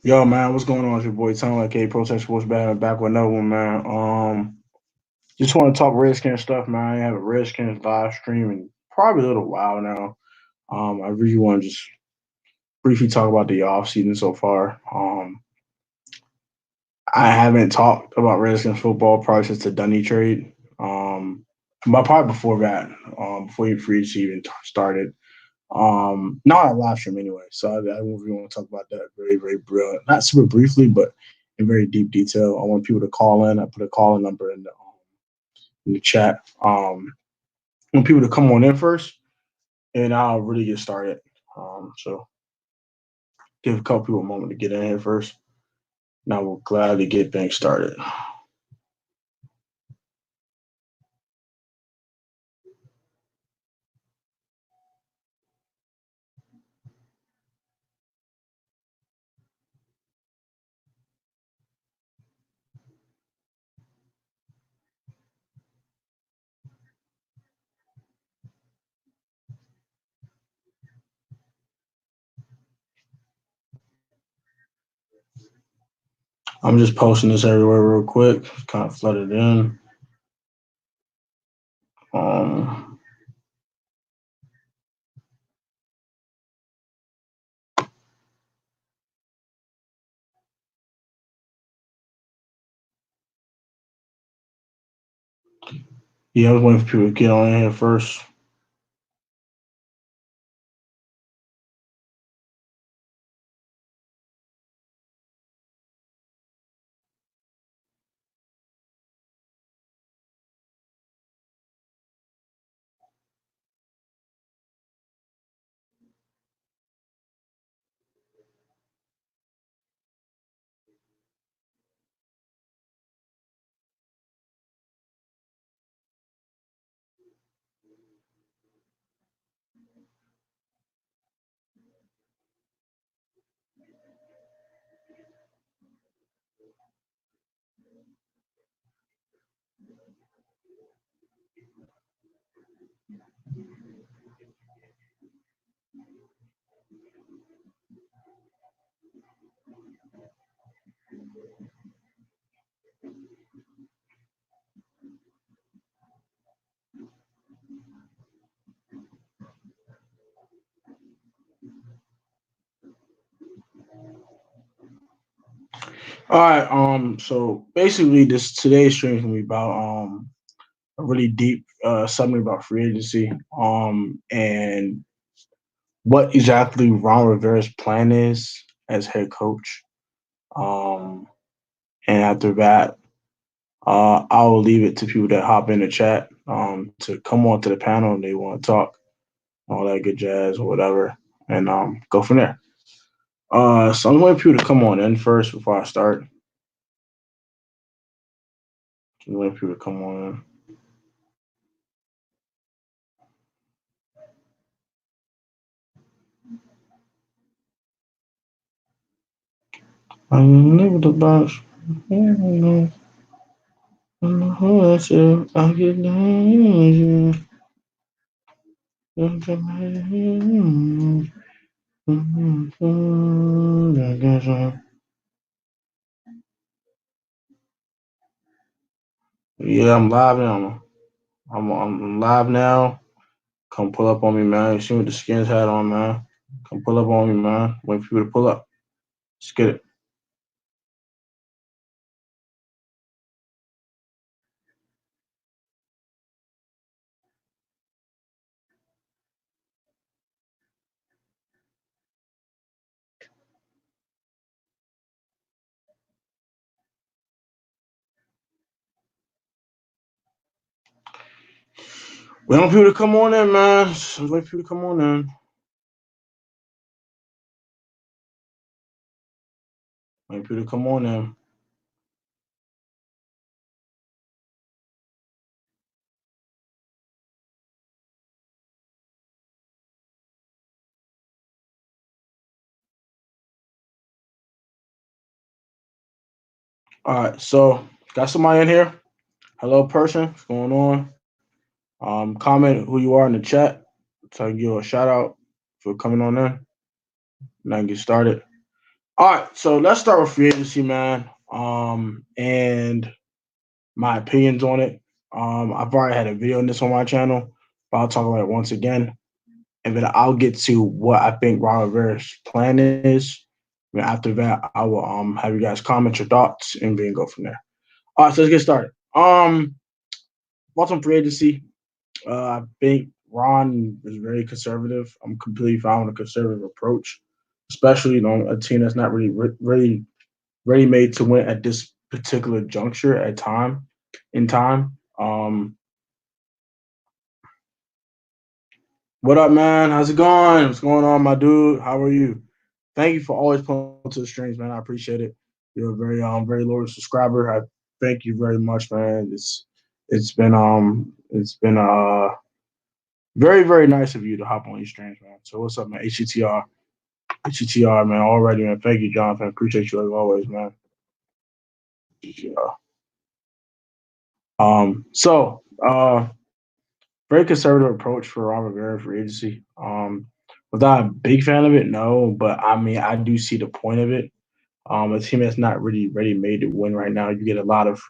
Yo, man, what's going on? It's your boy Tom, like Protest Sports back with another one, man. Just want to talk Redskins stuff, man. I have a Redskins live stream in probably a little while now. I really want to just briefly talk about the off season so far. I haven't talked about Redskins football probably since the Dunny trade. But probably before that, before even free agency even started. Not a live stream anyway. So I really want to talk about that very, very brilliant. Not super briefly, but in very deep detail. I want people to call in. I put a call in number in the chat. I want people to come on in first, and I'll really get started. So give a couple people a moment to get in here first. And I will gladly get things started. I'm just posting this everywhere real quick. Kind of flooded in. Um, yeah, I was waiting for people to get on in here first. All right. So basically, this today's stream is gonna be about a really deep summary about free agency. And what exactly Ron Rivera's plan is as head coach. Um, and after that, I will leave it to people that hop in the chat to come on to the panel and they want to talk, all that good jazz or whatever, and go from there. So I'm waiting for people to come on in first before I start. I'm waiting for people to come on in. I never the box. I get Yeah, I'm live now. I'm live now. Come pull up on me, man. You see what the skins had on, man. Come pull up on me, man. Wait for you to pull up. Let's get it. We want people to come on in, man. Wait for you to come on in. Wait for you to come on in. All right, so got somebody in here. Hello, person. What's going on? Comment who you are in the chat so I can give you a shout out for coming on in. And I can get started. All right, so let's start with free agency, man. And my opinions on it. I've already had a video on this on my channel, but I'll talk about it once again, and then I'll get to what I think Ron Rivera's plan is. And after that, I will have you guys comment your thoughts and then go from there. All right, so let's get started. What's on free agency? I think Ron is very conservative. I'm completely fine with a conservative approach, especially on a team that's not really ready made to win at this particular juncture at time in time. What up, man? How's it going? What's going on, my dude? How are you? Thank you for always pulling to the streams, man. I appreciate it. You're a very loyal subscriber. I thank you very much, man. It's been very nice of you to hop on these streams, man. So what's up, man? HETR, man. Already, man. Thank you, Jonathan. Appreciate you as always, man. Yeah. So very conservative approach for Robert Rivera for agency. Was not a big fan of it, no, but I mean I do see the point of it. A team that's not really ready made to win right now. You get a lot of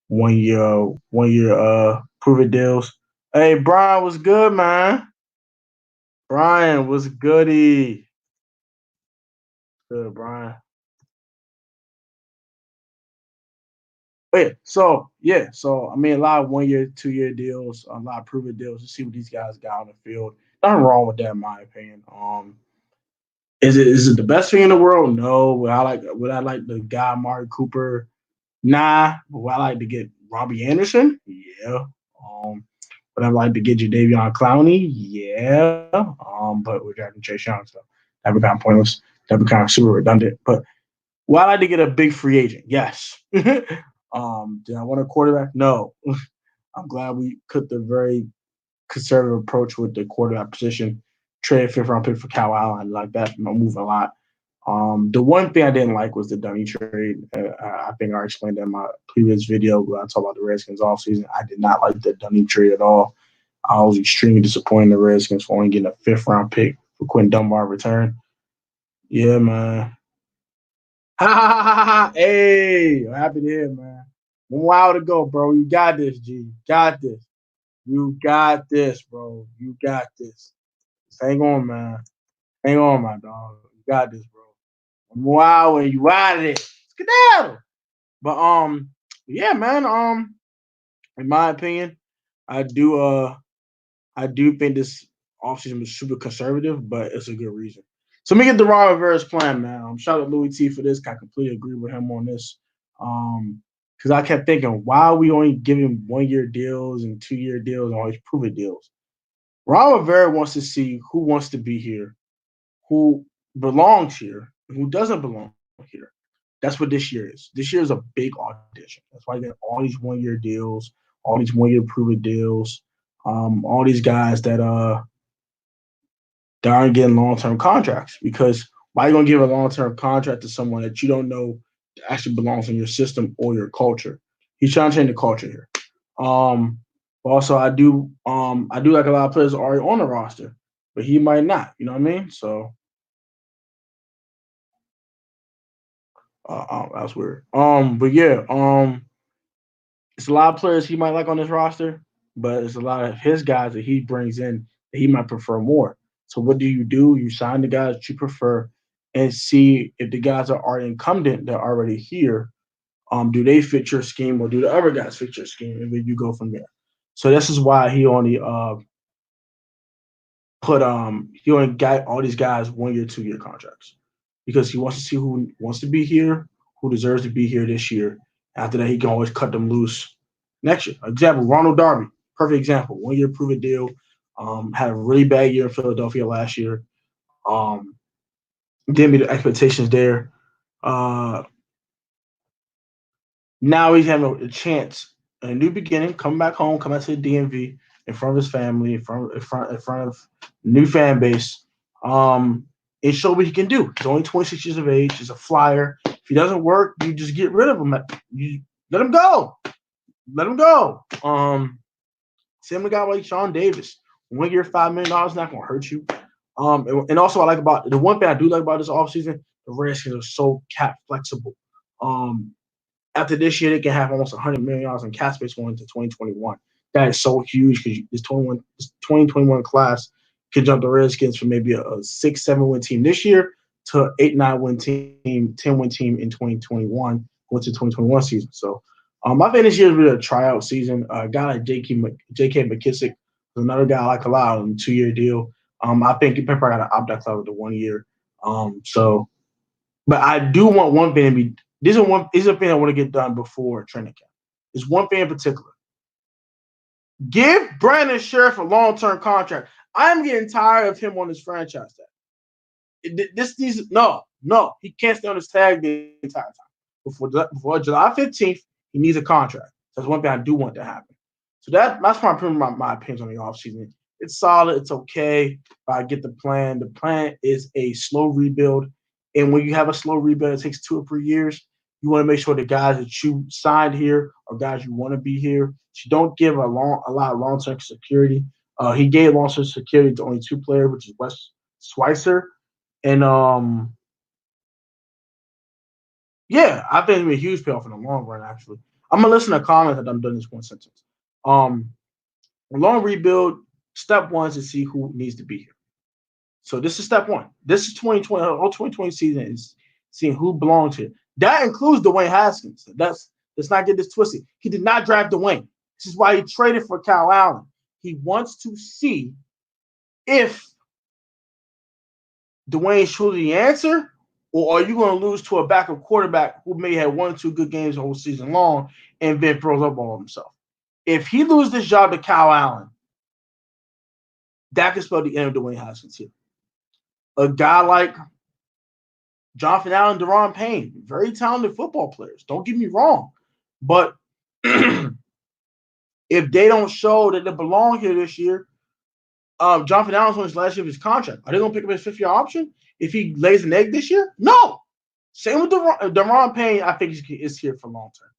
1 year prove it deals. Hey Brian, what's good, man? Brian, what's goody? Good, Brian. So I mean a lot of 1 year, 2 year deals, a lot of prove it deals to see what these guys got on the field. Nothing wrong with that in my opinion. Is it the best thing in the world? No. Would I like the guy Amari Cooper? Nah. Would I like to get Robbie Anderson? Yeah. Would I like to get Jadeveon Clowney? Yeah. But we're drafting Chase Young, so that would be kind of pointless. That would be kind of super redundant. But would I like to get a big free agent? Yes. Did I want a quarterback? No. I'm glad we took the very conservative approach with the quarterback position. Trade fifth round pick for Kyle Allen like that. Moving a lot. The one thing I didn't like was the Dunny trade. I think I explained that in my previous video where I talked about the Redskins offseason. I did not like the Dunny trade at all. I was extremely disappointed in the Redskins for only getting a fifth round pick for Quentin Dunbar return. Yeah, man. Ha ha ha ha ha. Hey, I'm happy to hear, man. 1 hour to go, bro. You got this, G. You got this. You got this, bro. You got this. Just hang on, man. Hang on, my dog. You got this, bro. Wow, and you out of it. Skedaddle. But yeah, man. In my opinion, I do I do think this offseason was super conservative, but it's a good reason. So let me get the Ron Rivera's plan, man. Shout out to Louis T for this. I completely agree with him on this. Because I kept thinking, why are we only giving 1 year deals and 2 year deals and all these prove it deals? Ron Rivera wants to see who wants to be here, who belongs here, and who doesn't belong here. That's what this year is. This year is a big audition. That's why you get all these 1 year deals, all these 1 year prove it deals, all these guys that aren't getting long term contracts. Because why are you gonna give a long term contract to someone that you don't know actually belongs in your system or your culture? He's trying to change the culture here. Um, Also, I do like a lot of players already on the roster, but he might not. You know what I mean? So that's weird. But yeah, it's a lot of players he might like on this roster, but it's a lot of his guys that he brings in that he might prefer more. So what do? You sign the guys that you prefer and see if the guys that are incumbent that are already here, do they fit your scheme or do the other guys fit your scheme? And then you go from there. So this is why he only got all these guys 1 year, 2 year contracts because he wants to see who wants to be here, who deserves to be here this year. After that, he can always cut them loose next year. Example: Ronald Darby, perfect example. 1 year prove it deal. Had a really bad year in Philadelphia last year. Um, didn't meet the expectations there. Uh, Now he's having a chance, a new beginning, come back home, come back to the DMV in front of his family, in front of new fan base, and show what he can do. He's only 26 years of age. He's a flyer. If he doesn't work, you just get rid of him. You let him go. Let him go. Same with a guy like Sean Davis. 1 year, $5 million not gonna hurt you. And also I like about the one thing I do like about this offseason, the Redskins are so cap flexible. Um, After this year, they can have almost $100 million in cap space going into 2021. That is so huge because this 2021 class could jump the Redskins from maybe a 6-7 win team this year to 8-9 win team, 10 win team in 2021, going to 2021 season. So I think this year is really a tryout season. A guy like J.K. McKissick is another guy I like a lot on a 2-year deal. I think he probably got to opt out club with the 1 year. But I do want one thing to be. This is a thing I want to get done before training camp. There's one thing in particular. Give Brandon Sheriff a long-term contract. I'm getting tired of him on this franchise tag. This needs no. He can't stay on this tag the entire time. Before July 15th, he needs a contract. So that's one thing I do want to happen. So that's my opinions on the offseason. It's solid. It's okay. But I get the plan. The plan is a slow rebuild. And when you have a slow rebuild, it takes 2 or 3 years. You want to make sure the guys that you signed here are guys you want to be here. So you don't give a lot of long-term security. He gave long-term security to only 2 players, which is Wes Schweitzer and yeah, I think it'll be a huge payoff in the long run. Actually, I'm gonna listen to comments that I'm done this one sentence. Um, Long rebuild. Step one is to see who needs to be here. So this is step one. This is 2020. Whole 2020 season is seeing who belongs here. That includes Dwayne Haskins. Let's not get this twisted. He did not draft Dwayne. This is why he traded for Kyle Allen. He wants to see if Dwayne's truly the answer, or are you going to lose to a backup quarterback who may have 1 or 2 good games the whole season long and then throws up on himself? If he loses this job to Kyle Allen, that could spell the end of Dwayne Haskins here. A guy like Jonathan Allen, Deron Payne, very talented football players. Don't get me wrong. But if they don't show that they belong here this year, Jonathan Allen's on his last year of his contract. Are they going to pick up his 5th-year option if he lays an egg this year? No. Same with Deron Payne. I think is here for long term.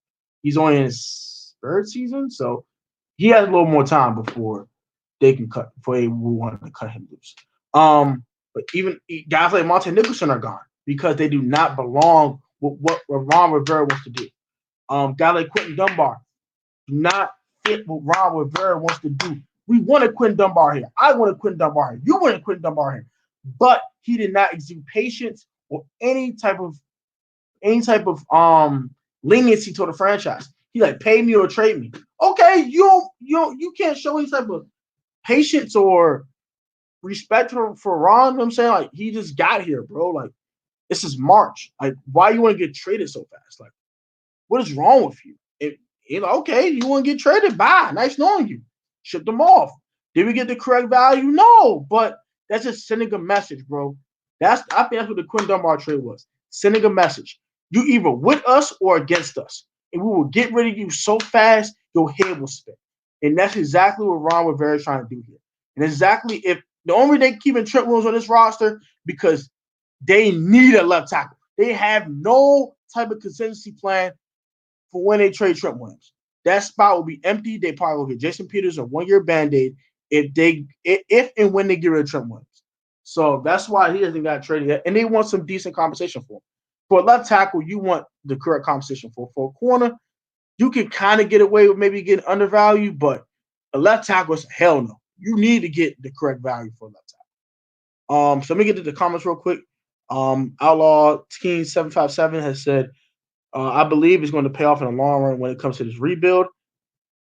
He's only in his 3rd season, so he has a little more time before they will want to cut him loose. But even guys like Monte Nicholson are gone because they do not belong with what Ron Rivera wants to do. Guy like Quentin Dunbar do not fit what Ron Rivera wants to do. We wanted Quentin Dunbar here. I wanted Quentin Dunbar here. You wanted Quentin Dunbar here. But he did not exude patience or any type of leniency to the franchise. He like pay me or trade me. Okay, you can't show any type of patience or respect for Ron. You know what I'm saying? Like he just got here, bro. Like this is March. Like why you want to get traded so fast? Like what is wrong with you? Okay, you want to get traded? Bye. Nice knowing you. Ship them off. Did we get the correct value? No, but that's just sending a message, bro. I think that's what the Quinn Dunbar trade was. Sending a message. You either with us or against us. And we will get rid of you so fast, your head will spin. And that's exactly what Ron Rivera is trying to do here. And exactly if the only reason they keeping Trent Williams on this roster because they need a left tackle. They have no type of contingency plan for when they trade Trent Williams. That spot will be empty. They probably will get Jason Peters a 1-year Band-Aid if and when they get rid of Trent Williams. So that's why he hasn't got traded yet. And they want some decent compensation for him. For a left tackle, you want the correct compensation for. For a corner, you can kind of get away with maybe getting undervalued, but a left tackle is hell no. You need to get the correct value for a left tackle. So let me get to the comments real quick. Outlaw Teen 757 has said, I believe it's going to pay off in the long run when it comes to this rebuild.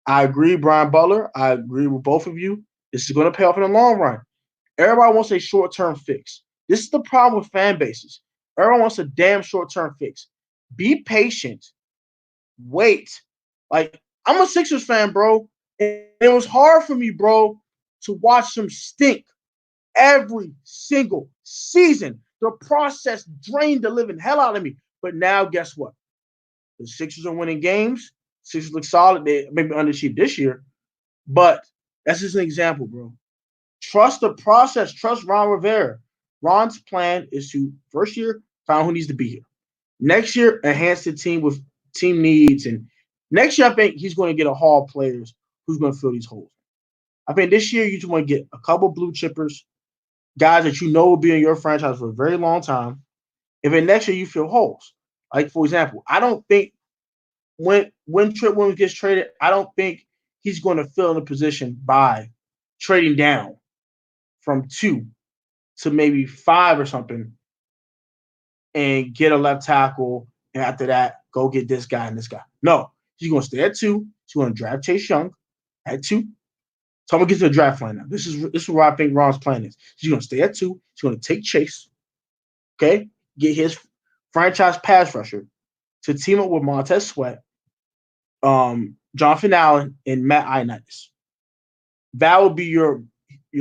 I agree, Brian Butler. I agree with both of you. This is going to pay off in the long run. Everybody wants a short-term fix. This is the problem with fan bases. Everyone wants a damn short-term fix. Be patient. Wait. Like, I'm a Sixers fan, bro. And it was hard for me, bro, to watch them stink every single season. The process drained the living hell out of me. But now, guess what? The Sixers are winning games. Sixers look solid. They maybe underachieved this year. But that's just an example, bro. Trust the process. Trust Ron Rivera. Ron's plan is to, first year, find who needs to be here. Next year, enhance the team with team needs. And next year, I think he's going to get a haul of players who's going to fill these holes. I think this year, you just want to get a couple blue chippers guys that you know will be in your franchise for a very long time. If in next year you fill holes, like for example, I don't think when Trent Williams gets traded, I don't think he's going to fill in a position by trading down from 2 to maybe 5 or something and get a left tackle, and after that, go get this guy and this guy. No, he's going to stay at 2. He's going to draft Chase Young at 2. So I'm gonna get to the draft plan now. This is where I think Ron's plan is. He's gonna stay at 2. He's gonna take Chase, okay, get his franchise pass rusher to team up with Montez Sweat, Jonathan Allen, and Matt Ioannidis. That will be your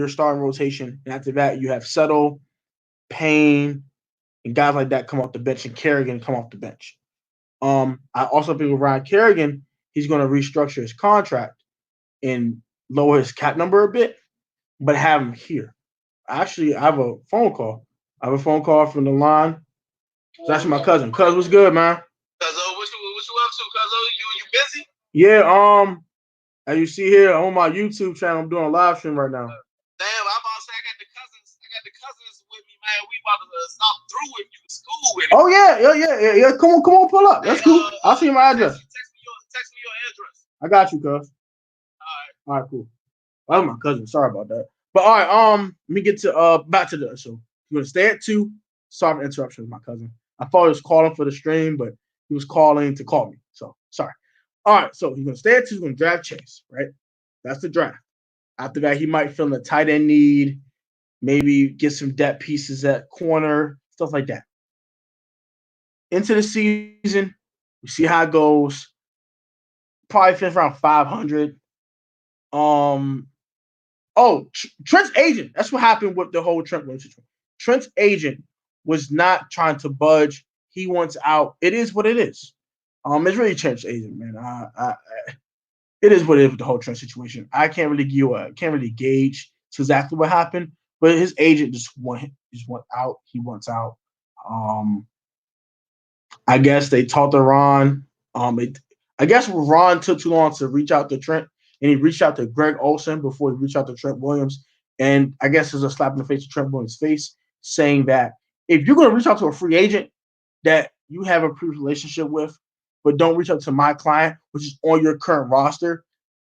starting rotation, and after that, you have Settle, Payne, and guys like that come off the bench, and Kerrigan come off the bench. I also think with Ryan Kerrigan, he's going to restructure his contract and lower his cap number a bit, but have him here. Actually, I have a phone call. I have a phone call from the line. It's actually my cousin. Cuz, what's good, man? Cuzzo, what you up to, Cuzzo? You busy? Yeah, as you see here on my YouTube channel, I'm doing a live stream right now. Damn, I'm about to say I got the cousins with me, man. We about to stop through with you to school with it. Oh yeah. Come on, pull up. That's cool. I'll see you my address. Text me your address. I got you, cuz. All right, cool. That was my cousin. Sorry about that. But all right, let me get to back to the so you're gonna stay at 2. Sorry for interruption with my cousin. I thought he was calling for the stream, but he was calling to call me. So sorry. All right, so he's gonna stay at 2, he's gonna draft Chase, right? That's the draft. After that, he might fill in the tight end need, maybe get some depth pieces at corner, stuff like that. Into the season, we see how it goes. Probably finish around 500. Trent's agent. That's what happened with the whole Trent Williams situation. Trent's agent was not trying to budge. He wants out. It is what it is. It's really Trent's agent, man. It is what it is with the whole Trent situation. I can't really gauge to exactly what happened, but his agent just want out. He wants out. I guess they talked to Ron. I guess Ron took too long to reach out to Trent, and he reached out to Greg Olsen before he reached out to Trent Williams. And I guess there's a slap in the face to Trent Williams' face, saying that if you're going to reach out to a free agent that you have a previous relationship with, but don't reach out to my client, which is on your current roster,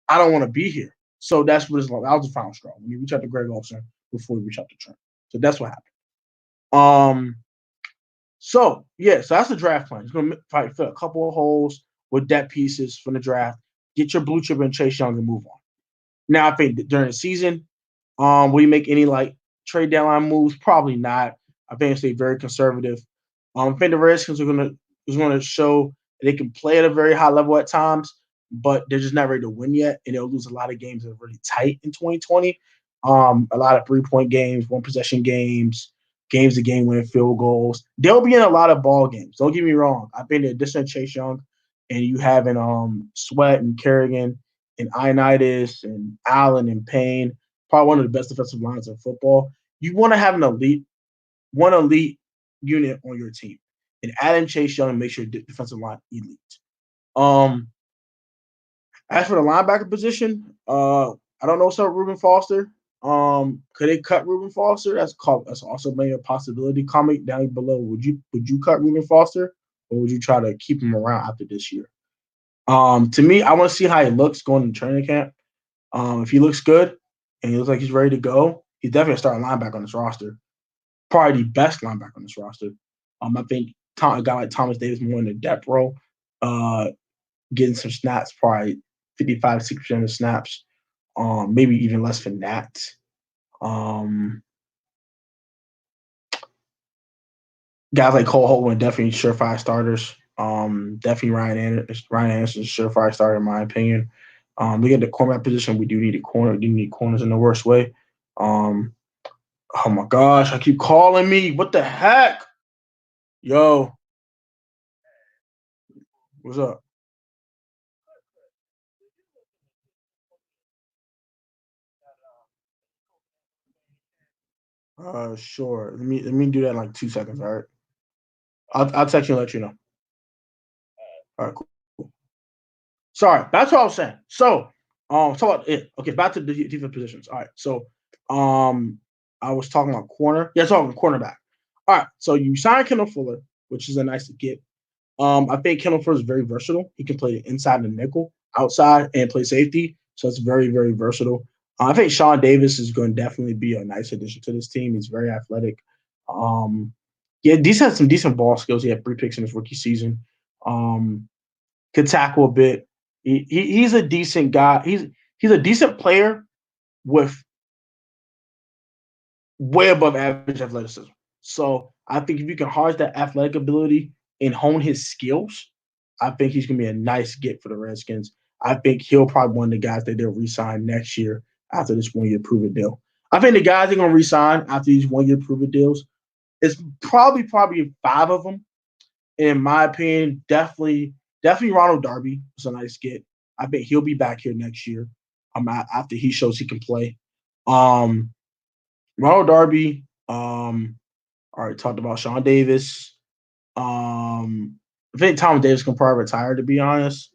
I don't want to be here. So that's what it's like. That was the final straw when you reach out to Greg Olsen before you reach out to Trent. So that's what happened. So that's the draft plan. He's going to fight for a couple of holes with depth pieces from the draft. Get your blue chip and Chase Young and move on. Now, I think during the season, will you make any like trade deadline moves? Probably not. I think they very conservative. I think the Redskins are going to show they can play at a very high level at times, but they're just not ready to win yet, and they'll lose a lot of games that are really tight in 2020. A lot of 3-point games, 1-possession games, games to game winning field goals. They'll be in a lot of ball games. Don't get me wrong. I've been in addition to Chase Young, and you having Sweat and Kerrigan and Ioannidis and Allen and Payne, probably one of the best defensive lines in football. You want to have an elite unit on your team, and adding Chase Young makes your defensive line elite. As for the linebacker position, I don't know what's up with Reuben Foster. Could they cut Reuben Foster? That's also maybe a possibility. Comment down below. Would you cut Reuben Foster, or would you try to keep him around after this year? To me, I want to see how he looks going to training camp. If he looks good and he looks like he's ready to go, he's definitely a starting linebacker on this roster. Probably the best linebacker on this roster. I think a guy like Thomas Davis more in the depth role, getting some snaps, probably 55-60% of snaps, maybe even less than that. Guys like Cole Holtman definitely surefire starters. Definitely Ryan Anderson's surefire starter in my opinion. We get the cornerback position. We do need a corner. We do need corners in the worst way. Oh my gosh, I keep calling me. What the heck? Yo. What's up? Sure. Let me do that in like 2 seconds, all right? I'll text you and let you know. All right, cool. Sorry, that's what I was saying. So, talk about it. Okay, back to the defense positions. All right, so, I was talking about corner. Yeah, talking cornerback. All right, so you signed Kendall Fuller, which is a nice to get. I think Kendall Fuller is very versatile. He can play inside the nickel, outside, and play safety. So it's very, very versatile. I think Sean Davis is going to definitely be a nice addition to this team. He's very athletic. Um, yeah, these had some decent ball skills. He had 3 picks in his rookie season. Um, could tackle a bit. He's a decent guy. He's a decent player with way above average athleticism. So I think if you can harness that athletic ability and hone his skills, I think he's going to be a nice get for the Redskins. I think he'll probably one of the guys that they'll resign next year after this 1 year prove it deal. I think the guys they're going to resign after these 1 year prove it deals is probably 5 of them. In my opinion, definitely Ronald Darby is a nice get. I bet he'll be back here next year. After he shows he can play. Um, Ronald Darby. Already talked about Sean Davis. I think Tom Davis can probably retire to be honest.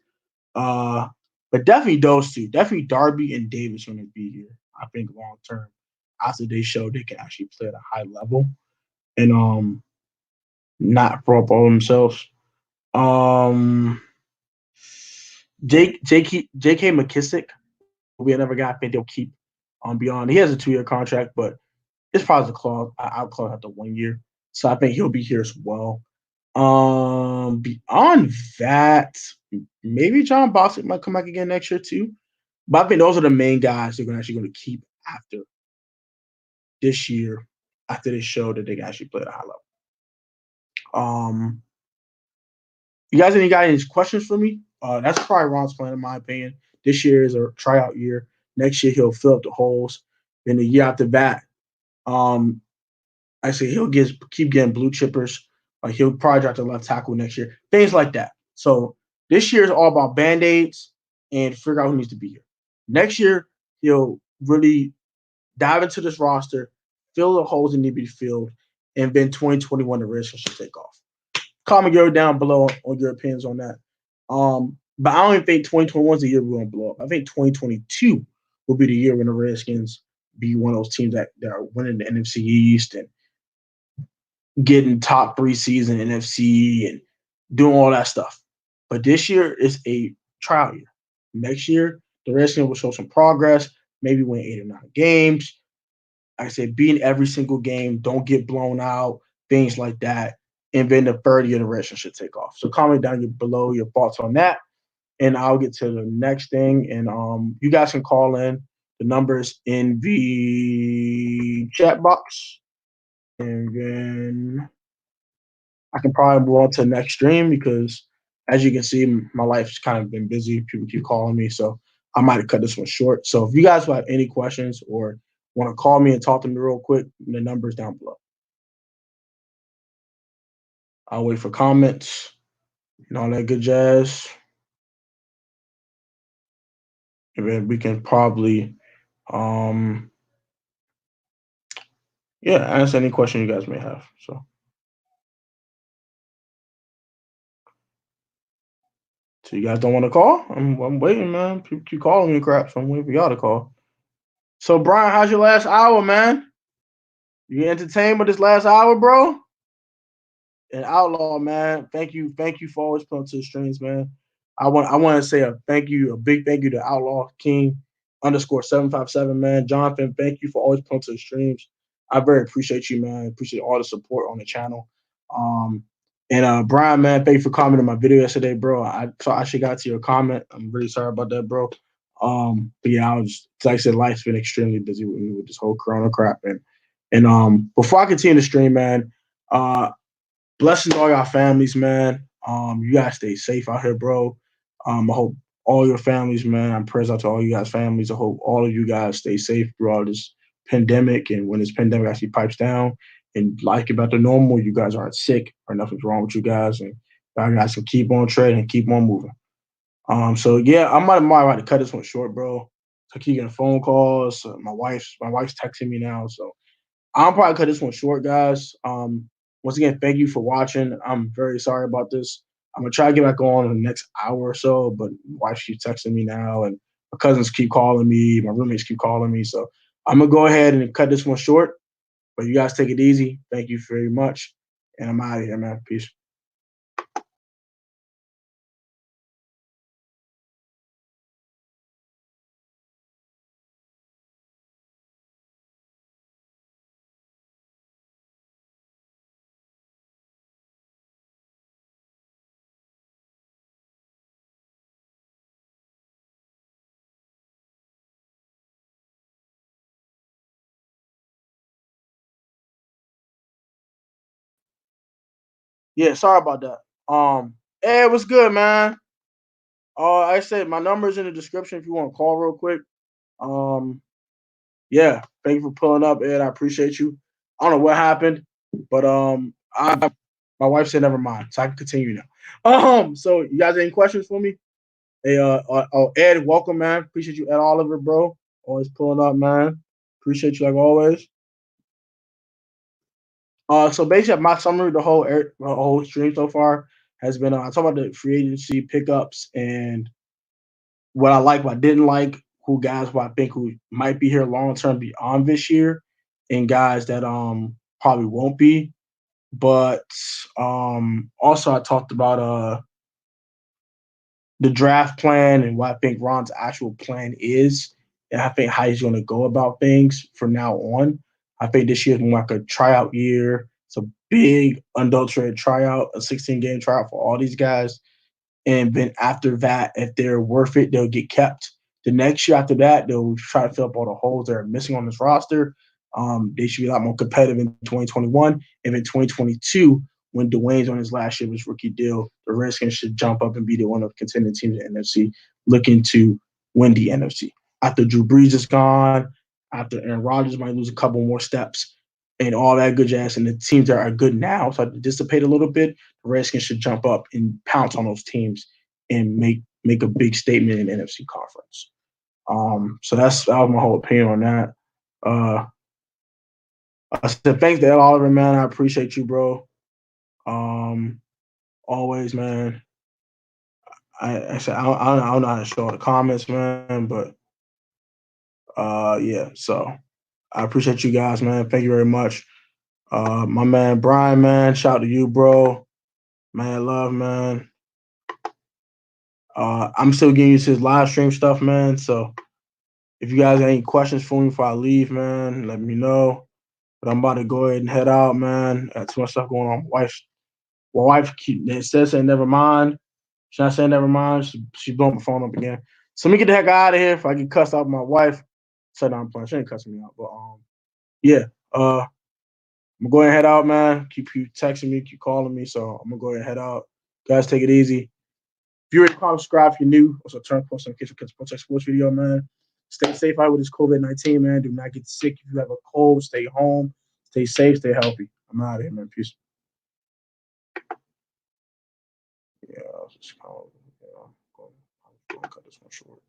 Uh, but definitely those two. Definitely Darby and Davis going to be here. I think long term after they show they can actually play at a high level and not throw up all themselves. Um, J.K. McKissick will be another guy I think they'll keep on beyond. He has a 2 year contract, but it's probably a clause out clause after 1 year. So I think he'll be here as well. Beyond that, maybe John Bostic might come back again next year too. But I think those are the main guys they're actually going to keep after this year, after they show that they can actually play at a high level. Um, you guys, any questions for me? That's probably Ron's plan, in my opinion. This year is a tryout year. Next year he'll fill up the holes. Then the year after that, um, I say he'll keep getting blue chippers. Like he'll probably draft a left tackle next year. Things like that. So this year is all about band-aids and figure out who needs to be here. Next year, he'll really dive into this roster, fill the holes that need to be filled, and then 2021 the Redskins should take off. Comment your down below on your opinions on that. But I don't even think 2021 is the year we're going to blow up. I think 2022 will be the year when the Redskins be one of those teams that are winning the NFC East and getting top 3 seeds in NFC and doing all that stuff. But this year is a trial year. Next year, the Redskins will show some progress, maybe win 8 or 9 games. Like I said, be in every single game, don't get blown out, things like that. And then the third year, the Redskins should take off. So comment down below your thoughts on that. And I'll get to the next thing. And you guys can call in the numbers in the chat box. And then I can probably move on to the next stream because, as you can see, my life's kind of been busy. People keep calling me, so I might have cut this one short. So if you guys have any questions or want to call me and talk to me real quick, the number's down below. I'll wait for comments and all that good jazz. And then we can probably, answer any question you guys may have. So you guys don't want to call? I'm waiting, man. People keep calling me crap, so I'm waiting for y'all to call. So Brian, how's your last hour, man? You entertained with this last hour, bro? And Outlaw, man, thank you for always putting to the streams, man. I want to say a big thank you to Outlaw King _757, man. Jonathan, thank you for always putting to the streams. I very appreciate you, man. Appreciate all the support on the channel. And Brian, man, thank you for commenting my video yesterday, bro. I actually got to your comment. I'm really sorry about that, bro. But yeah, like I said, life's been extremely busy with me with this whole Corona crap, and before I continue the stream, man, blessings to all y'all families, man. You guys stay safe out here, bro. I hope all your families, man. I'm prayers out to all you guys' families. I hope all of you guys stay safe through all this pandemic, and when this pandemic actually pipes down and life get back to normal, you guys aren't sick or nothing's wrong with you guys, and y'all guys can keep on trading and keep on moving. So yeah, I might have to cut this one short, bro. So I keep getting phone calls. My wife's texting me now, so I'll probably cut this one short, guys. Once again, thank you for watching. I'm very sorry about this. I'm gonna try to get back on in the next hour or so, but my wife keeps texting me now, and my cousins keep calling me, my roommates keep calling me. So I'm gonna go ahead and cut this one short. But you guys take it easy. Thank you very much. And I'm out of here, man. Peace. Yeah, sorry about that. Hey, what's good, man? I said my number's in the description if you want to call real quick. Um, yeah, thank you for pulling up, Ed. I appreciate you. I don't know what happened, but I my wife said never mind, so I can continue now. So you guys any questions for me? Hey, Ed, welcome, man. Appreciate you, Ed Oliver, bro. Always pulling up, man. Appreciate you like always. So basically, my summary, the whole stream so far has been I talk about the free agency pickups and what I like, what I didn't like, who guys who I think who might be here long term beyond this year, and guys that probably won't be. But also I talked about the draft plan and what I think Ron's actual plan is, and I think how he's going to go about things from now on. I think this year is more like a tryout year. It's a big unadulterated tryout, a 16-game tryout for all these guys. And then after that, if they're worth it, they'll get kept. The next year after that, they'll try to fill up all the holes that are missing on this roster. They should be a lot more competitive in 2021. And in 2022, when Dwayne's on his last year of his rookie deal, the Redskins should jump up and be the one of contending teams in the NFC, looking to win the NFC. After Drew Brees is gone, after Aaron Rodgers might lose a couple more steps, and all that good jazz, and the teams that are good now start to dissipate a little bit, the Redskins should jump up and pounce on those teams and make a big statement in the NFC conference. So that was my whole opinion on that. Uh, I said thanks to Ed Oliver, man. I appreciate you, bro. Um, always, man. I said I don't know how to show the comments, man, but yeah. So I appreciate you guys, man. Thank you very much. My man Brian, man. Shout out to you, bro. Man, love, man. I'm still getting used to his live stream stuff, man. So if you guys got any questions for me before I leave, man, let me know. But I'm about to go ahead and head out, man. Got too much stuff going on. My wife says saying never mind. She's not saying never mind. She's blowing my phone up again. So let me get the heck out of here if I get cussed out by my wife. So I'm playing. She ain't cussing me out. But yeah. I'm gonna go ahead and head out, man. Keep you texting me, keep calling me. So I'm gonna go ahead and head out. Guys, take it easy. If you're comment, subscribe if you're new. Also turn post notifications for Protect Sports video, man. Stay safe out with this COVID-19, man. Do not get sick. If you have a cold, stay home. Stay safe, stay healthy. I'm out of here, man. Peace. Yeah, I was just kind of, I'm going to cut this one short.